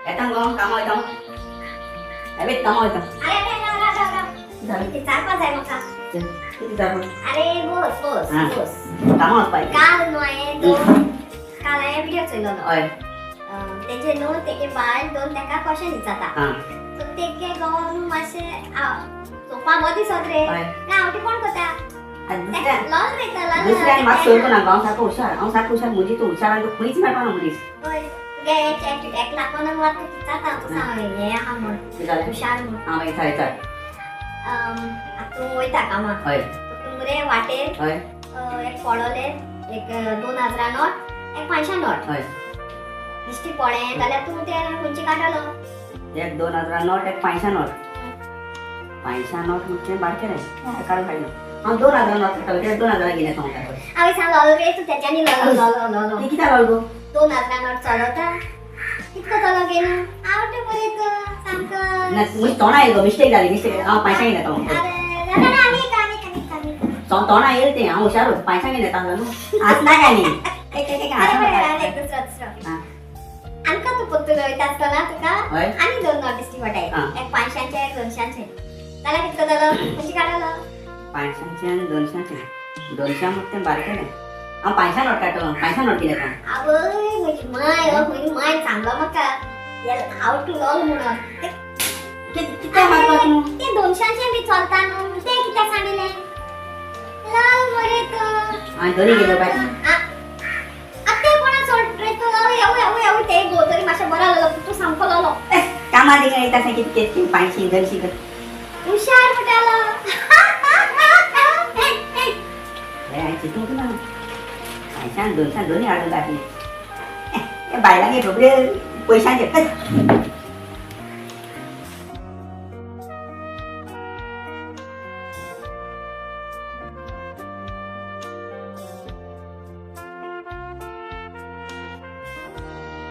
येता गो कामा वयता अबे कामा वयता अरे झालं ते 4-5 आहे मका किती झालं अरे बोस हा. बोस कामा वचपाय काल न्हय दोन काल हांवें विडियो चोयलो हय तेजे न्हू तेगे बायल दोन तेका क्वेश्चन विचारता हा सो तेगे गोवन मातशें सोपा बो दिसत रे हय ना हांव ती कोण करता लॉल रे दुसऱ्यान म्हाका सोडून ना हांव सारको हुशार म्हणजे तूं हुशार आनी तूं खंयच मेळपाना मनीस हय गे एक लागून मात विचारता तुका हें आहा म्हण कितें जालें हुशार म्हण हांव मागीर विचार तूं वयता कामां हय तुमरे वाटेर हय एक पडोले एक 2000 नोट एक 500 नोट हय दिश्टी पडे जाल्यार तूं ते खंयची काडलो एक 2000 नोट एक 500 नोट 500 नोट म्हणजे बारकें रे काडून हाडलो हांव 2000 नोट काडटलो ते 2000 गेले सांगता हांवें सांगलो रे तूं तेच्यानी लो ती कित्याक लागलो 2000 नोट चलता कितको चलो गेलो हांव ते बरें सामको म्हणजे तोंडा येयलो मिस्टेक जाली मिस्टेक हांव 500 घेता तो अरे ना आनी तोंडा येयलो तें हांव हुशार 500 घेता न्हू आसना काय न्ही एक आमकां तूं पत्तलो वयता आसतना तुका हय आनी दोन नोट दिश्टी पडटाय हा. एक 500चे एक 200चे जाल्यार कितको जालो खंयची काडलो 500 आनी 200 म्हणटा तें बारकें रे हांव 500 नोट काडटलो 500 नोट कितें काय आवय म्हजी माय खंय माय सांगलो म्हाका हांव टू लॉल म्हणून कितें मारपाक न्हू ते 200चे बी चलता न्हू ते कित्याक सांडिले लॉल मरे तो हांवें धरी गेलो बाय आते कोणा सोड रे तू आवय ते गो तरी मातशें बरो लागलो तू सामको लागलो कामा दिगा येता सां कितें 500 200 हुशार म्हटालो हांवें चिंतूंक ना 500 200 दोनी हाडून घातली बायलांगे खबऱ्यो पयशांचे